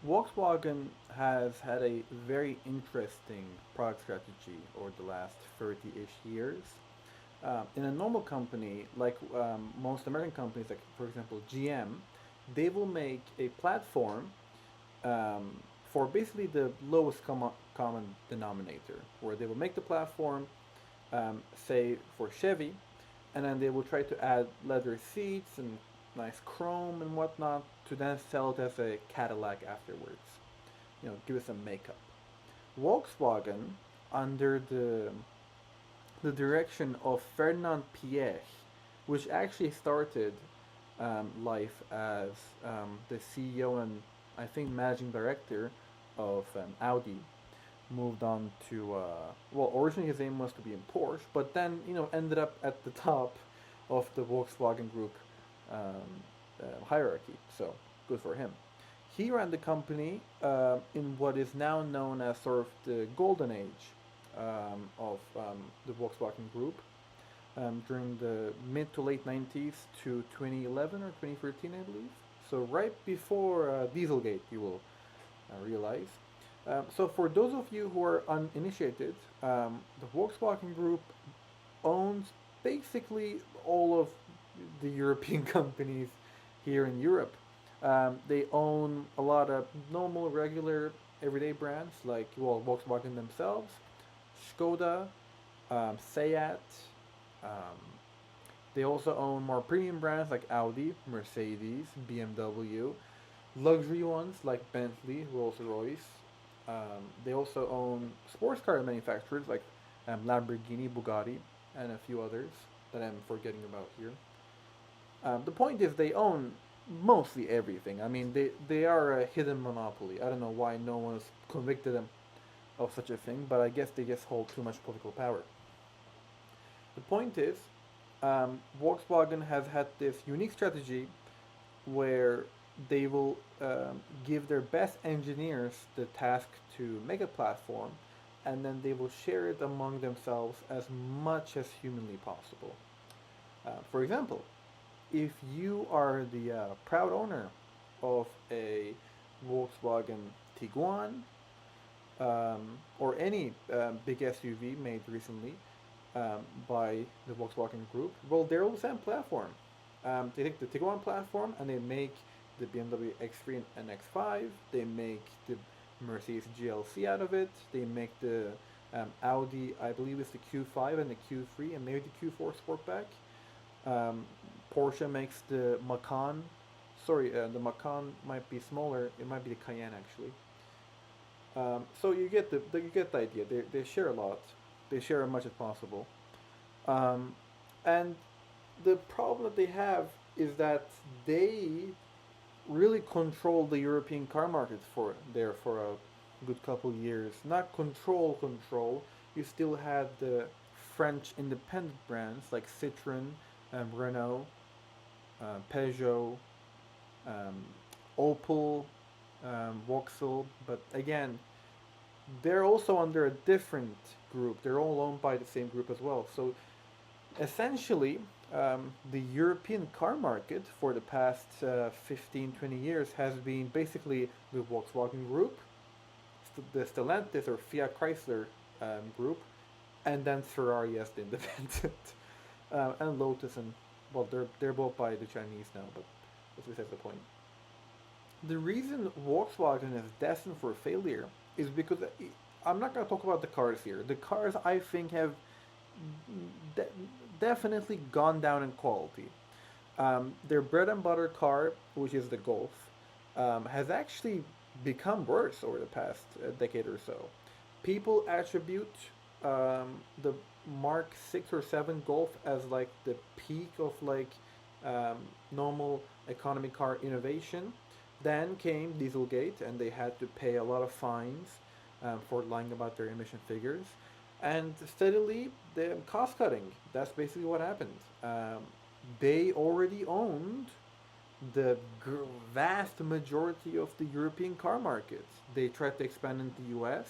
Volkswagen has had a very interesting product strategy over the last 30-ish years. In a normal company, like most American companies, like for example GM, they will make a platform um, for basically the lowest common denominator, where they will make the platform, say for Chevy, and then they will try to add leather seats and nice chrome and whatnot to then sell it as a Cadillac afterwards. Give it some makeup. Volkswagen, under the direction of Ferdinand Piech, which actually started life as the CEO and I think managing director of Audi, moved on to well, originally his aim was to be in Porsche, but then ended up at the top of the Volkswagen Group hierarchy. So good for him. He ran the company in what is now known as sort of the golden age of the Volkswagen Group during the mid to late 90s to 2011 or 2013, I believe. So right before Dieselgate, you will realize. So for those of you who are uninitiated, the Volkswagen Group owns basically all of the European companies here in Europe. They own a lot of normal, regular, everyday brands like, well, Volkswagen themselves, Skoda, Seat. Um, they also own more premium brands like Audi, Mercedes, BMW, luxury ones like Bentley, Rolls Royce. They also own sports car manufacturers like Lamborghini, Bugatti, and a few others that I'm forgetting about here. The point is they own mostly everything. I mean, they are a hidden monopoly. I don't know why no one has convicted them of such a thing, but I guess they just hold too much political power. The point is, Volkswagen has had this unique strategy where they will give their best engineers the task to make a platform, and then they will share it among themselves as much as humanly possible. For example, if you are the proud owner of a Volkswagen Tiguan or any big SUV made recently by the Volkswagen Group, well, they're all the same platform. They take the Tiguan platform and they make the BMW X3 and X5. They make the Mercedes GLC out of it. They make the Audi, I believe it's the Q5 and the Q3 and maybe the Q4 Sportback. Um, Porsche makes the Macan. Sorry, the Macan might be smaller. It might be the Cayenne actually. So you get the idea. They share a lot. They share as much as possible. Um, and the problem that they have is that they really controlled the European car market for a good couple years. Not control. You still had the French independent brands like Citroën, Renault, Peugeot, um, Opel, Vauxhall. But again, they're also under a different group. They're all owned by the same group as well. So essentially, the European car market for the past 15, 20 years has been basically the Volkswagen Group, the Stellantis or Fiat Chrysler group, and then Ferrari as the independent, and Lotus, and well, they're both by the Chinese now, but that's besides the point. The reason Volkswagen is destined for failure is because I'm not going to talk about the cars here. The cars I think have de- definitely gone down in quality. Their bread and butter car, which is the Golf, has actually become worse over the past decade or so. People attribute the Mark 6 or 7 Golf as like the peak of like um, normal economy car innovation. Then came Dieselgate, and they had to pay a lot of fines for lying about their emission figures. And steadily, the cost cutting. That's basically what happened. They already owned the vast majority of the European car markets. They tried to expand into the US.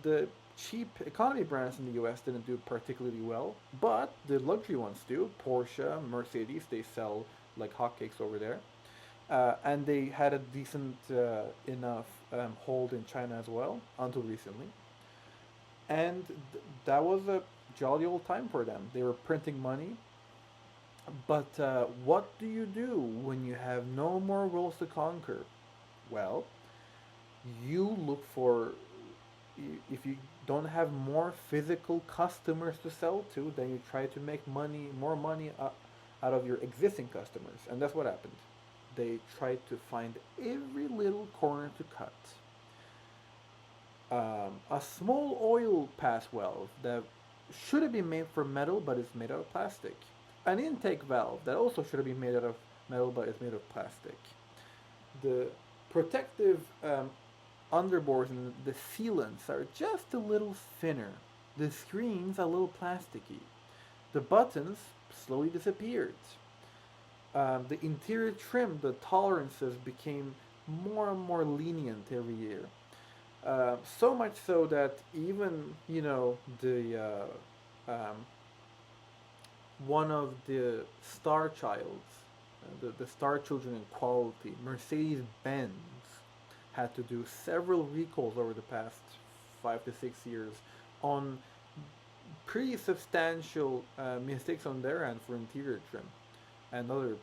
The cheap economy brands in the US didn't do particularly well, but the luxury ones do. Porsche, Mercedes, they sell like hotcakes over there. and they had a decent enough hold in China as well until recently. And that was a jolly old time for them. They were printing money, but what do you do when you have no more worlds to conquer? Well, you look for, if you don't have more physical customers to sell to, then you try to make money, more money out of your existing customers, and that's what happened. They tried to find every little corner to cut. A small oil pass valve that should have been made from metal but is made out of plastic. An intake valve that also should have been made out of metal but is made of plastic. The protective underboards and the sealants are just a little thinner. The screens a little plasticky. The buttons slowly disappeared. The interior trim, the tolerances became more and more lenient every year. So much so that even the one of the star childs, the star children in quality, Mercedes Benz, had to do several recalls over the past 5 to 6 years on pretty substantial mistakes on their end for interior trim and other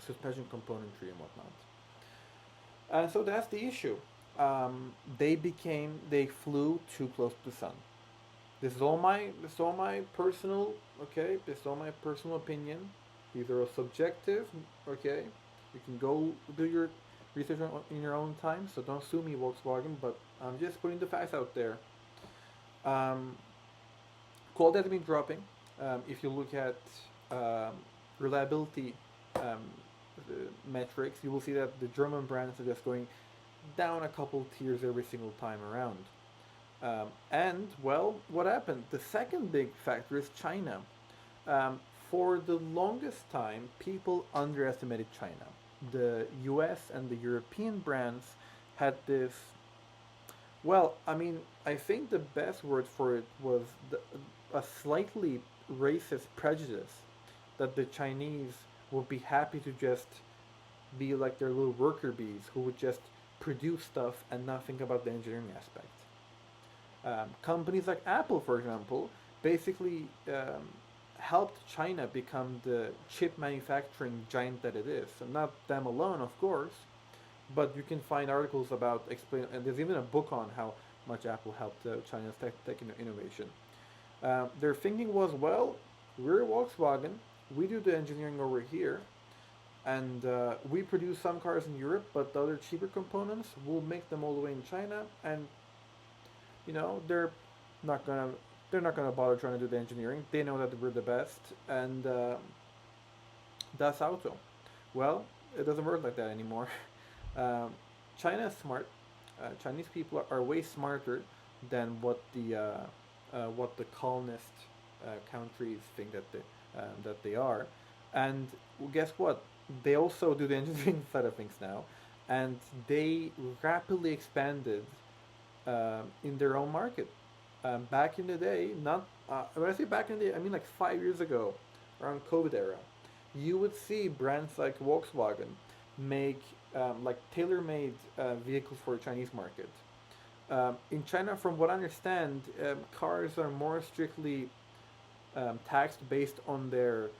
suspension componentry and whatnot. And so that's the issue. They flew too close to the sun. This is all my personal, okay. This is all my personal opinion. These are all subjective, okay. You can go do your research in your own time. So don't sue me, Volkswagen. But I'm just putting the facts out there. Um, Quality has been dropping. If you look at um, reliability um, metrics, you will see that the German brands are just going down a couple tiers every single time around. And well, what happened? The second big factor is China. Um, for the longest time, people underestimated China. The US and the European brands had this. Well, I mean, I think the best word for it was a slightly racist prejudice that the Chinese would be happy to just be like their little worker bees who would just produce stuff and not think about the engineering aspect. Companies like Apple, for example, basically helped China become the chip manufacturing giant that it is. And not them alone, of course, but you can find articles about explain, and there's even a book on how much Apple helped China's tech innovation. Their thinking was, well, we're Volkswagen, we do the engineering over here, and we produce some cars in Europe, but the other cheaper components, we'll make them all the way in China, and they're not gonna they're not gonna bother trying to do the engineering. They know that we're the best, and that's auto. Well, it doesn't work like that anymore. Um, China is smart. Chinese people are way smarter than what the colonist countries think that they are. And well, guess what? They also do the engineering side of things now, and they rapidly expanded in their own market. Back in the day, not when I say back in the day, I mean like 5 years ago, around COVID era, you would see brands like Volkswagen make like tailor-made vehicles for the Chinese market. In China, from what I understand, cars are more strictly taxed based on their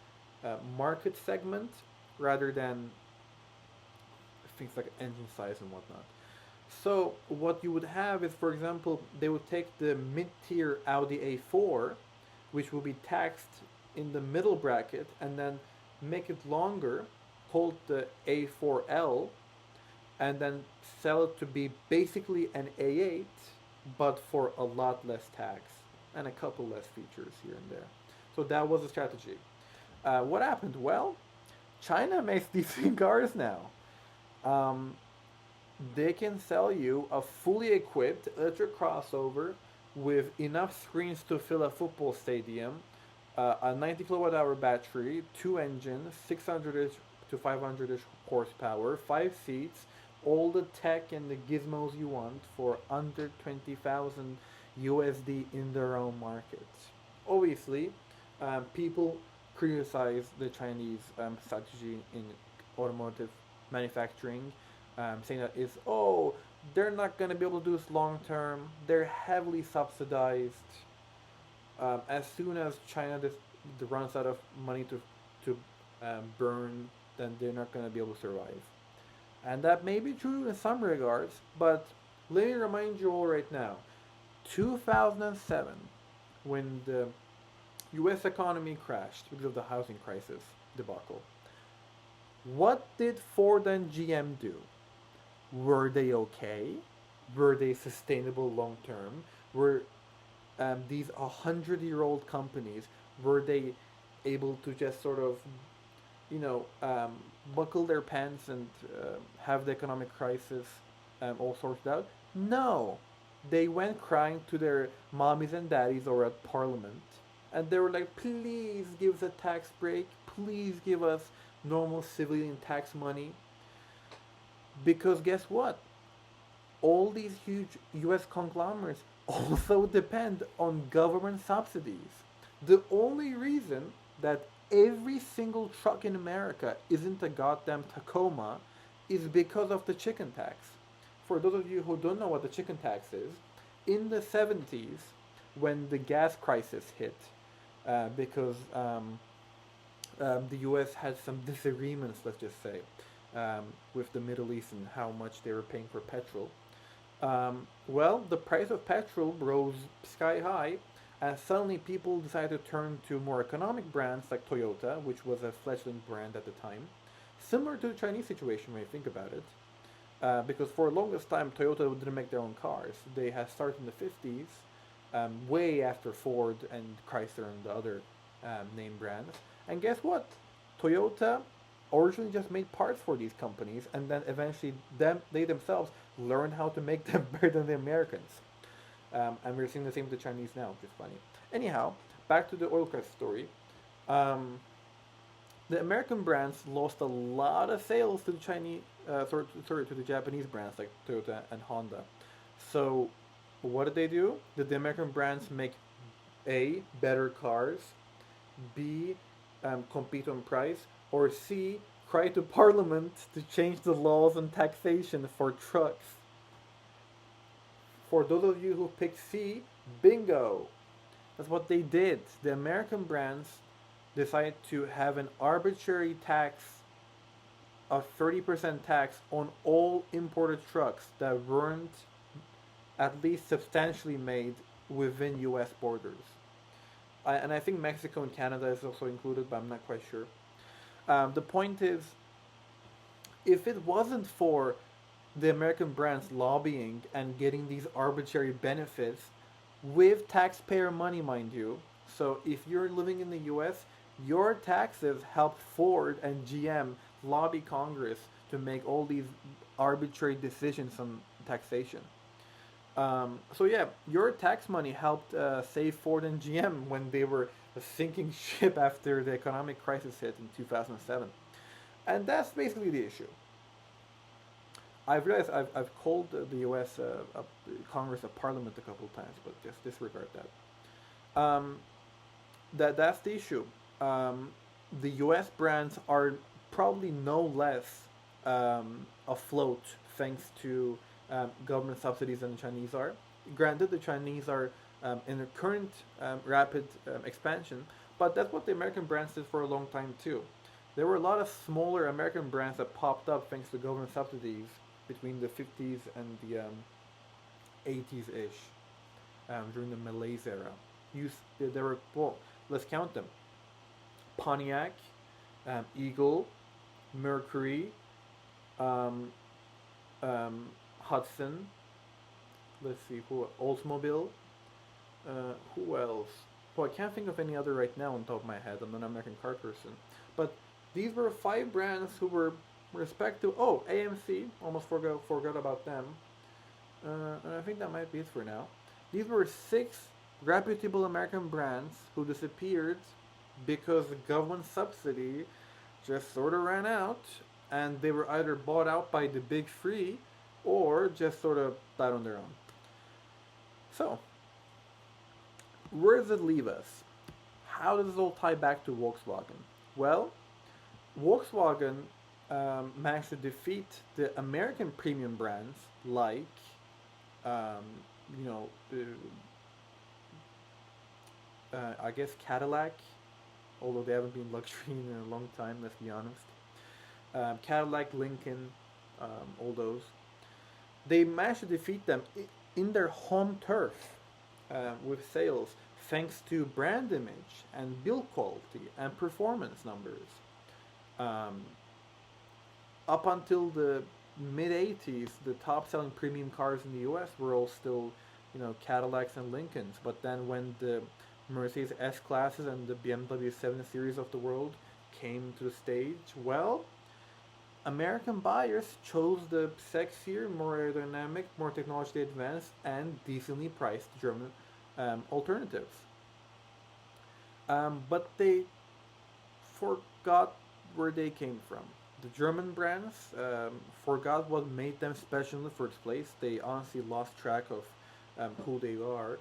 market segment rather than things like engine size and whatnot. So what you would have is, for example, they would take the mid-tier Audi A4, which will be taxed in the middle bracket, and then make it longer, called the A4L, and then sell it to be basically an A8, but for a lot less tax and a couple less features here and there. So that was the strategy. What happened? Well, China makes these cars now. Um, they can sell you a fully equipped electric crossover with enough screens to fill a football stadium, a 90 kilowatt hour battery, two engines, 600 to 500 horsepower, five seats, all the tech and the gizmos you want for under 20,000 USD in their own markets. Obviously, people criticize the Chinese strategy in automotive manufacturing, saying that is, oh, they're not going to be able to do this long term. They're heavily subsidized. As soon as China runs out of money to burn, then they're not going to be able to survive. And that may be true in some regards, but let me remind you all right now, 2007, when the US economy crashed because of the housing crisis debacle, what did Ford and GM do? Were they okay? Were they sustainable long term? Were these 100-year-old companies, were they able to just sort of, you know, buckle their pants and have the economic crisis all sorted out? No. They went crying to their mommies and daddies or at Parliament, and they were like, please give us a tax break. Please give us normal civilian tax money. Because guess what? All these huge US conglomerates also depend on government subsidies. The only reason that every single truck in America isn't a goddamn Tacoma is because of the chicken tax. For those of you who don't know what the chicken tax is, in the 70s, when the gas crisis hit, because the US had some disagreements, let's just say, with the Middle East and how much they were paying for petrol. Well, the price of petrol rose sky high, and suddenly people decided to turn to more economic brands like Toyota, which was a fledgling brand at the time, similar to the Chinese situation when you think about it. Because for the longest time, Toyota didn't make their own cars. They had started in the 50s, way after Ford and Chrysler and the other name brands. And guess what? Toyota originally just made parts for these companies, and then eventually they themselves learned how to make them better than the Americans. And we're seeing the same with the Chinese now, which is funny. Anyhow, back to the oil crisis story. The American brands lost a lot of sales to the Chinese, to the Japanese brands like Toyota and Honda. So, what did they do? Did the American brands make A, better cars, B, compete on price, or C, cry to Parliament to change the laws and taxation for trucks? For those of you who picked C, bingo! That's what they did. The American brands decided to have an arbitrary tax of 30% tax on all imported trucks that weren't at least substantially made within US borders. And I think Mexico and Canada is also included, but I'm not quite sure. The point is, if it wasn't for the American brands lobbying and getting these arbitrary benefits with taxpayer money, mind you, so if you're living in the US, your taxes help Ford and GM lobby Congress to make all these arbitrary decisions on taxation. So yeah, your tax money helped save Ford and GM when they were a sinking ship after the economic crisis hit in 2007. And that's basically the issue. I've realized I've called the US Congress a parliament a couple of times, but just disregard that. That's the issue. The US brands are probably no less afloat thanks to government subsidies than the Chinese are. Granted, the Chinese are in a current rapid expansion, but that's what the American brands did for a long time too. There were a lot of smaller American brands that popped up thanks to government subsidies between the 50s and the 80s-ish, during the Malaise era. There were, well, let's count them. Pontiac, Eagle, Mercury, Hudson, let's see, Oldsmobile, who else? Well, I can't think of any other right now on top of my head. I'm not an American car person. But these were 5 brands who were respective. Oh, AMC, almost forgot about them. And I think that might be it for now. These were 6 reputable American brands who disappeared because the government subsidy just sort of ran out, and they were either bought out by the big three or just sort of died on their own. So, where does it leave us? How does this all tie back to Volkswagen? Well, Volkswagen managed to defeat the American premium brands like, um, you know, I guess Cadillac, although they haven't been luxury in a long time, let's be honest. Cadillac, Lincoln, all those. They managed to defeat them in their home turf with sales thanks to brand image and build quality and performance numbers. Um, Up until the mid 80s, the top selling premium cars in the US were all still, Cadillacs and Lincolns. But then when the Mercedes S classes and the BMW 7 Series of the world came to the stage, well, American buyers chose the sexier, more aerodynamic, more technologically advanced, and decently priced German alternatives. But they forgot where they came from. The German brands forgot what made them special in the first place. They honestly lost track of who they are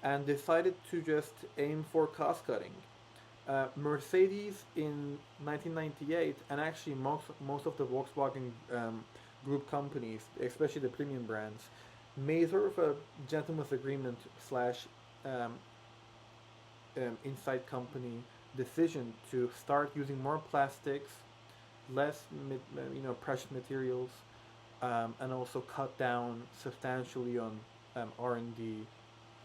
and decided to just aim for cost cutting. Mercedes in 1998, and actually most of the Volkswagen group companies, especially the premium brands, made sort of a gentleman's agreement slash um, inside company decision to start using more plastics, less precious materials, and also cut down substantially on R&D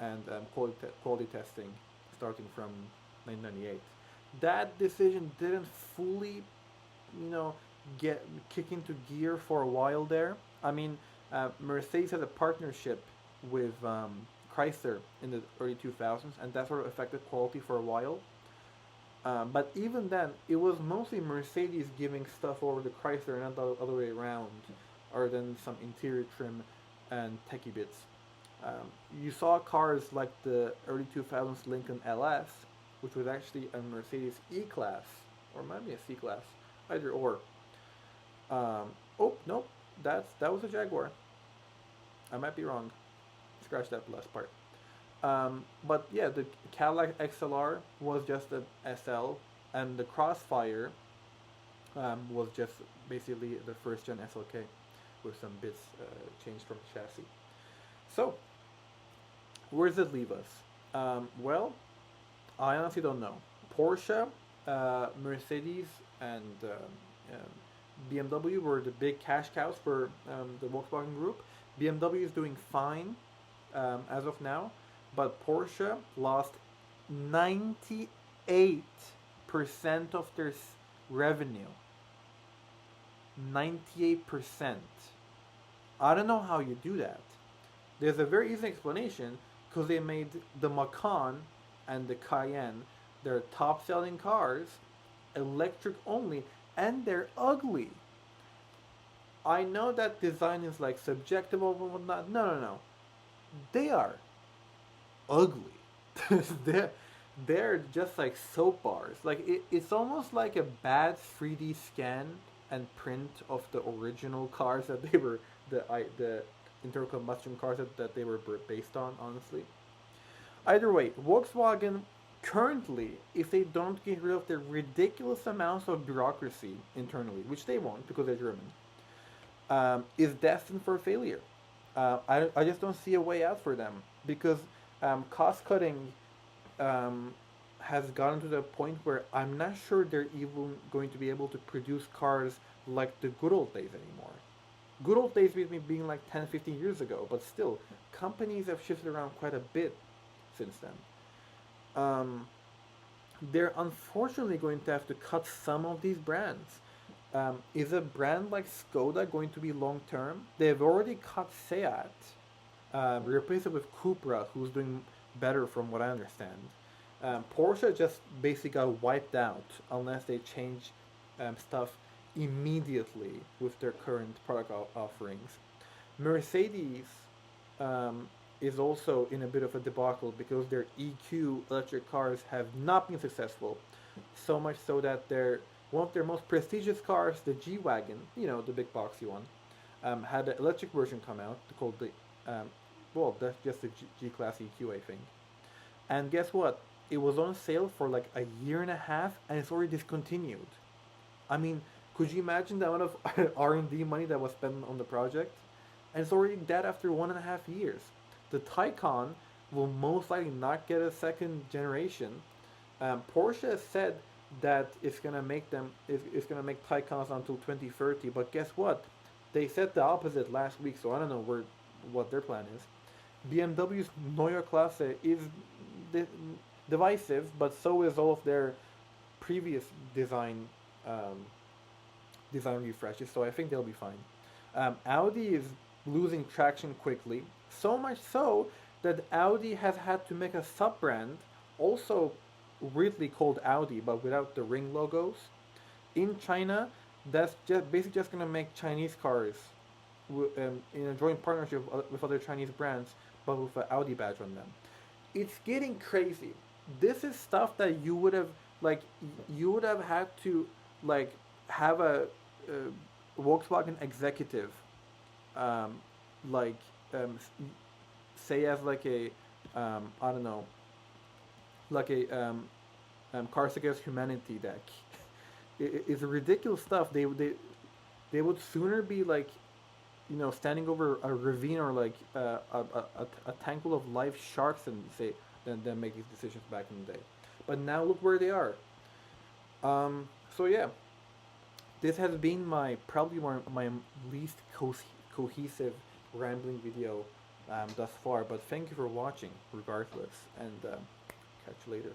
and quality testing starting from 1998. That decision didn't fully, you know, get kick into gear for a while there. I mean, Mercedes had a partnership with Chrysler in the early 2000s, and that sort of affected quality for a while. But even then, it was mostly Mercedes giving stuff over to Chrysler, not the other way around, other than some interior trim and techie bits. You saw cars like the early 2000s Lincoln LS, which was actually a Mercedes E-Class, or maybe a C-Class, either or. Oh, nope, that was a Jaguar. I might be wrong. Scratch that last part. But yeah, the Cadillac XLR was just an SL, and the Crossfire was just basically the first gen SLK with some bits changed from the chassis. So, where does it leave us? Well, I honestly don't know. Porsche, Mercedes, and BMW were the big cash cows for the Volkswagen Group. BMW is doing fine as of now, but Porsche lost 98% of their revenue. 98%. I don't know how you do that. There's a very easy explanation because they made the Macan and the Cayenne their top selling cars, electric only, and they're ugly. I know that design is like subjective and whatnot. No, no, no. They are ugly. they're, they're just like soap bars. Like it's almost like a bad 3D scan and print of the original cars that they were the internal combustion cars that they were based on. Honestly, either way, Volkswagen currently, if they don't get rid of their ridiculous amounts of bureaucracy internally, which they won't because they're German, is destined for failure. I just don't see a way out for them because cost cutting has gotten to the point where I'm not sure they're even going to be able to produce cars like the good old days anymore. Good old days with me being like 10, 15 years ago, but still, companies have shifted around quite a bit since then. They're unfortunately going to have to cut some of these brands. Is a brand like Skoda going to be long term? They've already cut Seat, replaced it with Cupra, who's doing better from what I understand. Porsche just basically got wiped out unless they change stuff immediately with their current product offerings. Mercedes is also in a bit of a debacle because their EQ electric cars have not been successful. So much so that one of their most prestigious cars, the G Wagon, the big boxy one, had an electric version come out called that's just the G Class EQ, I think. And guess what? It was on sale for like a year and a half and it's already discontinued. I mean, Could you imagine the amount of R&D money that was spent on the project? And it's already dead after 1.5 years. The Taycan will most likely not get a second generation. Porsche has said that it's gonna make Taycans until 2030, but guess what? They said the opposite last week, so I don't know what their plan is. BMW's Neue Klasse is di- divisive, but so is all of their previous um, design refreshes. So I think they'll be fine. Audi is losing traction quickly, so much so that Audi has had to make a sub brand, also weirdly called Audi, but without the ring logos, in China. That's just basically just gonna make Chinese cars in a joint partnership with other Chinese brands, but with an Audi badge on them. It's getting crazy. This is stuff that like you would have had to like have a Volkswagen executive um, like say as like a I don't know, like a Cards Against Humanity deck. It's ridiculous stuff. They would sooner be like, standing over a ravine or like a tangle of live sharks and say than make these decisions back in the day. But now look where they are. So yeah, this has been probably my least cohesive rambling video thus far. But thank you for watching, regardless, and catch you later.